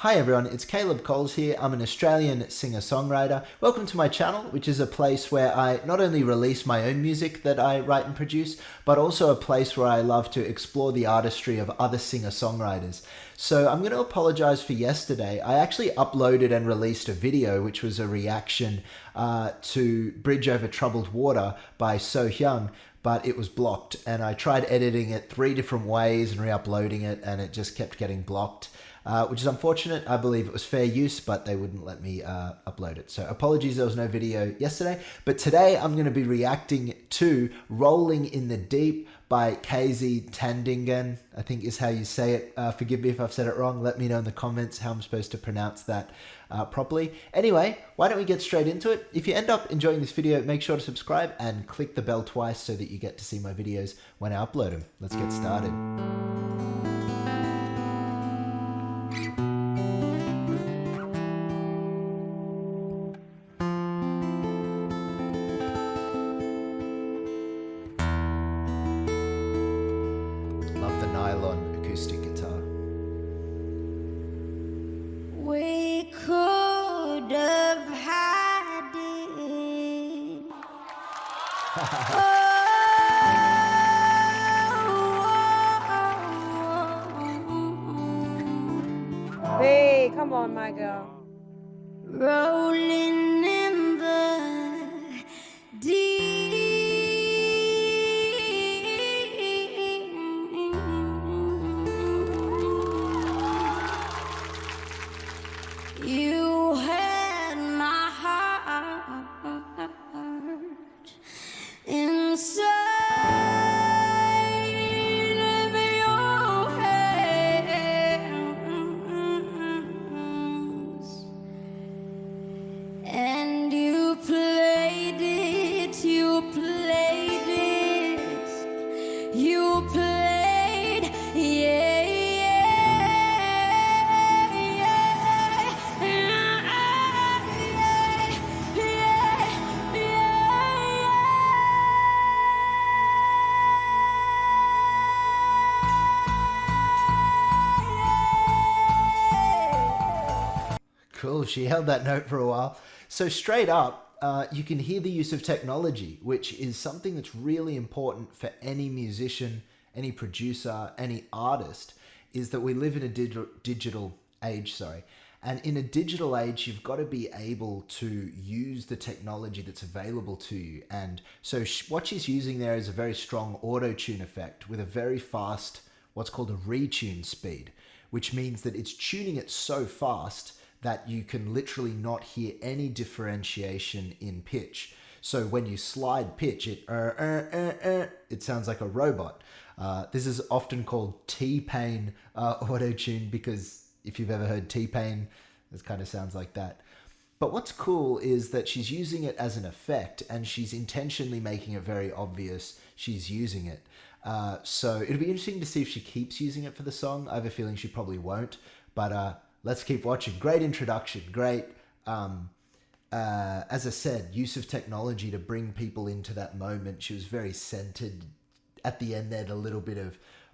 Hi everyone, it's Caleb Coles here. I'm an Australian singer-songwriter. Welcome to my channel, which is a place where I not only release my own music that I write and produce, but also a place where I love to explore the artistry of other singer-songwriters. So I'm going to apologize for yesterday. I actually uploaded and released a video, which was a reaction to Bridge Over Troubled Water by So Hyung, but it was blocked. And I tried editing it 3 different ways and re-uploading it, and it just kept getting blocked. Which is unfortunate. I believe it was fair use, but they wouldn't let me upload it. So apologies there was no video yesterday. But today I'm going to be reacting to Rolling in the Deep by Tandingan, I think is how you say it. Forgive me if I've said it wrong. Let me know in the comments how I'm supposed to pronounce that properly. Anyway, why don't we get straight into it? If you end up enjoying this video, make sure to subscribe and click the bell twice so that you get to see my videos when I upload them. Let's get started. Nylon acoustic guitar. We could have had it. Hey, come on, my girl. Rolling in the deep. You had my heart inside of your hands, and you played it, you played it, you played, yeah. Cool, she held that note for a while. So straight up, you can hear the use of technology, which is something that's really important for any musician, any producer, any artist, is that we live in a digital age, And in a digital age, you've got to be able to use the technology that's available to you. And so what she's using there is a very strong auto-tune effect with a very fast, what's called a retune speed, which means that it's tuning it so fast that you can literally not hear any differentiation in pitch. So when you slide pitch, it sounds like a robot. This is often called T-Pain auto-tune, because if you've ever heard T-Pain, it kind of sounds like that. But what's cool is that she's using it as an effect, and she's intentionally making it very obvious she's using it. So it'll be interesting to see if she keeps using it for the song. I have a feeling she probably won't, but let's keep watching. Great introduction, great, as I said, use of technology to bring people into that moment. She was very centered. At the end there, a little bit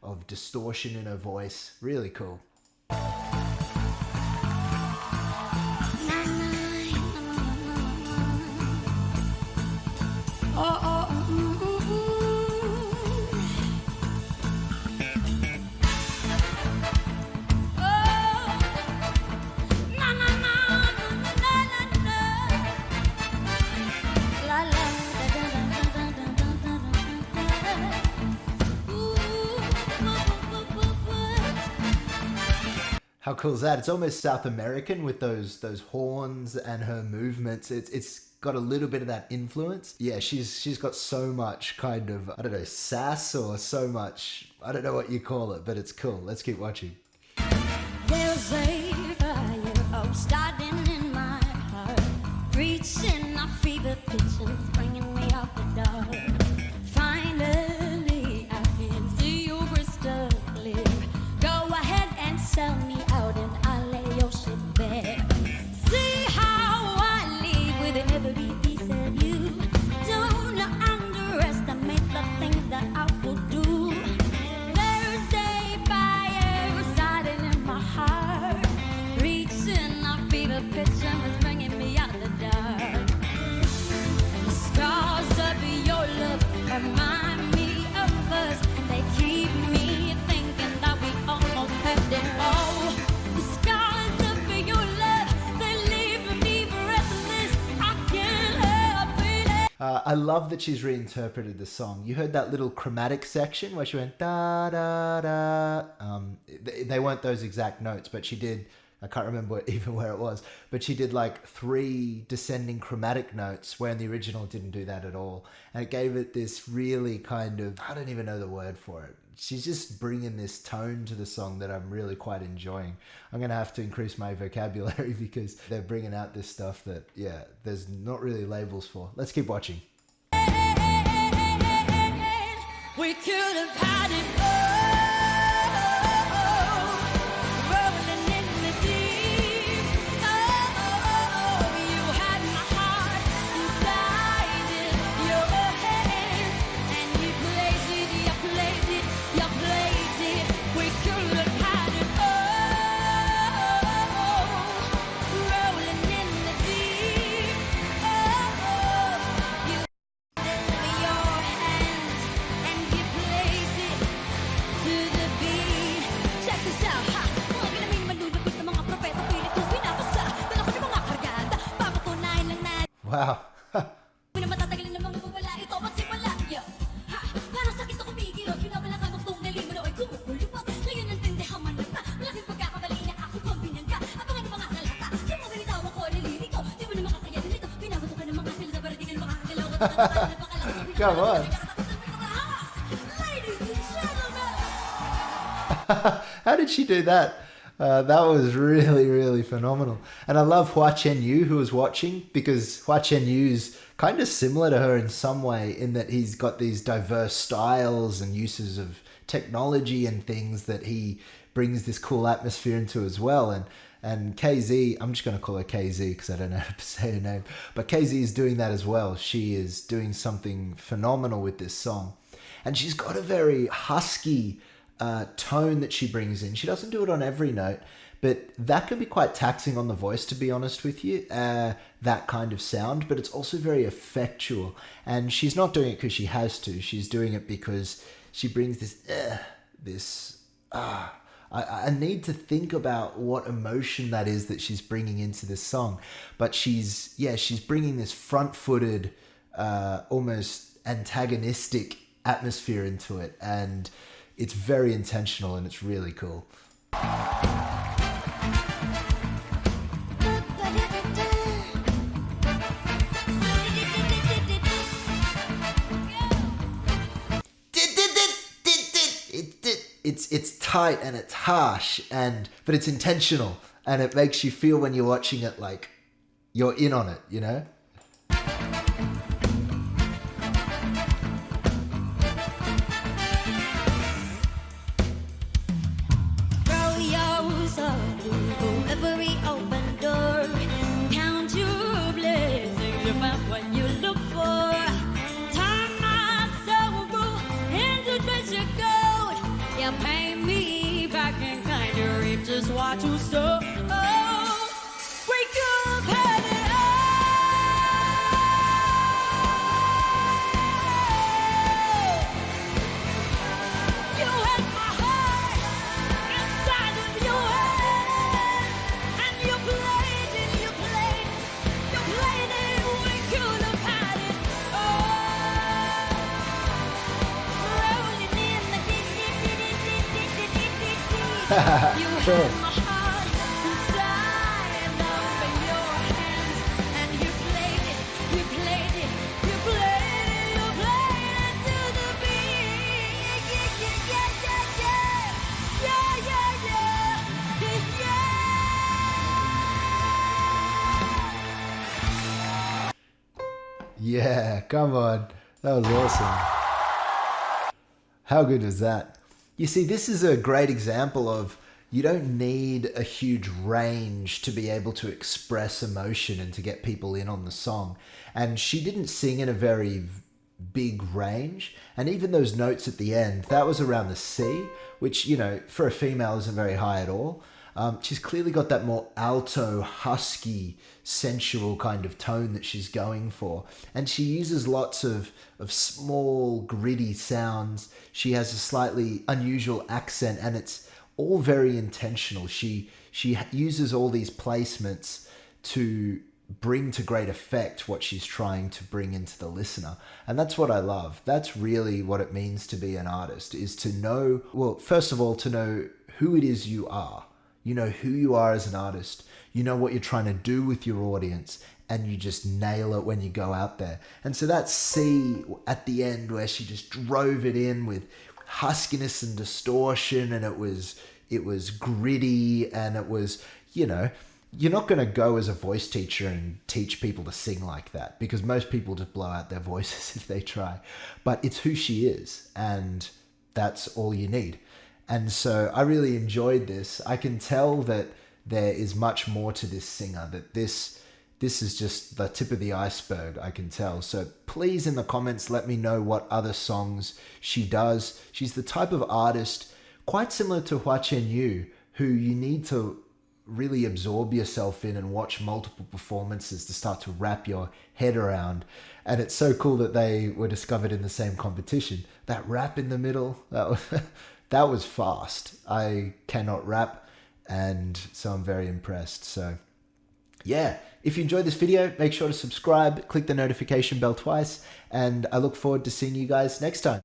of distortion in her voice. Really cool. How cool is that? It's almost South American with those horns and her movements. It's got a little bit of that influence. Yeah, she's got so much kind of, I don't know, sass or so much, I don't know what you call it, but it's cool. Let's keep watching. There's a fire starting in my heart, reaching a fever pitch and bringing me out the dark. Finally, I can see you crystal clear. Go ahead and sell me out and I'll lay your shit bare. See how I leave with every piece of you. Don't underestimate the things that I will do. There's a fire starting in my heart. I love that she's reinterpreted the song. You heard that little chromatic section where she went da da da. They weren't those exact notes, but she did. I can't remember even where it was, but she did like 3 descending chromatic notes, where in the original it didn't do that at all, and it gave it this really kind of, I don't even know the word for it. She's just bringing this tone to the song that I'm really quite enjoying. I'm going to have to increase my vocabulary because they're bringing out this stuff that, yeah, there's not really labels for. Let's keep watching. We could have had it all, rolling in the deep. Oh, you had my heart inside your hand, and you played it, you played it, you played it. We could have had it all, rolling in the deep. Oh, you your hands, and you played it to the beat. Check this out, ha! Mga ginaming malulugod na mga propeta, pilit kong pinapasa. Dalakas ng mga kargada, papatunayan lang na Wow. na matatagalin ng mga babala. Ito masimula, yo! Ha! Parang sakit ako bigiro, pinabala ka ng tunggali mo na ay kumukulubot. Ngayon ang tindihan man lang na, malaking pagkakamali na ako kung binangga. Abangan ng mga kalata, sa mga binitawan ko, nalilito. Di mo na makakayanin nito, pinabato ka ng mga silda para di ka na makakagalaw. At natatalo na pakalakas, Come on. Ladies and gentlemen! How did she do that? That was really, really phenomenal. And I love Hua Chen Yu, who was watching, because Hua Chen Yu's kind of similar to her in some way, in that he's got these diverse styles and uses of technology and things that he brings this cool atmosphere into as well. And KZ, I'm just going to call her KZ because I don't know how to say her name, but KZ is doing that as well. She is doing something phenomenal with this song. And she's got a very husky tone that she brings in. She doesn't do it on every note, but that can be quite taxing on the voice, to be honest with you, that kind of sound, but it's also very effectual. And she's not doing it because she has to. She's doing it because she brings I need to think about what emotion that is that she's bringing into this song. But she's bringing this front-footed, almost antagonistic atmosphere into it. And it's very intentional and it's really cool. It's tight and it's harsh, but it's intentional, and it makes you feel when you're watching it like you're in on it, you know? Throw yours up through every open door. Count your blessings about what you look for. Turn my soul into treasure gold. You pay me back in kind of reap just what you sow. We could have had it all. You had my heart inside of your hand, and you played it, you played it, you played it. We could have had it all. Rolling in the deep, deep, deep, deep, deep, deep, deep, deep, deep, deep. You Sure. had my heart inside of your hands, and you played it, you played it, you played it, you played it to the beat. Yeah, yeah, yeah, yeah, yeah, yeah, yeah, yeah. Yeah, come on. That was awesome. How good was that? You see, this is a great example of you don't need a huge range to be able to express emotion and to get people in on the song. And she didn't sing in a very big range. And even those notes at the end, that was around the C, which, you know, for a female isn't very high at all. She's clearly got that more alto, husky, sensual kind of tone that she's going for. And she uses lots of small, gritty sounds. She has a slightly unusual accent, and it's all very intentional. She uses all these placements to bring to great effect what she's trying to bring into the listener. And that's what I love. That's really what it means to be an artist, is to know, well, first of all, to know who it is you are. You know who you are as an artist. You know what you're trying to do with your audience, and you just nail it when you go out there. And so that C at the end where she just drove it in with huskiness and distortion, and it was gritty, and it was, you know, you're not going to go as a voice teacher and teach people to sing like that, because most people just blow out their voices if they try. But it's who she is, and that's all you need. And so I really enjoyed this. I can tell that there is much more to this singer, that this is just the tip of the iceberg, I can tell. So please, in the comments, let me know what other songs she does. She's the type of artist, quite similar to Hua Chen Yu, who you need to really absorb yourself in and watch multiple performances to start to wrap your head around. And it's so cool that they were discovered in the same competition. That rap in the middle, that was fast. I cannot rap, and so I'm very impressed. So yeah, if you enjoyed this video, make sure to subscribe, click the notification bell twice, and I look forward to seeing you guys next time.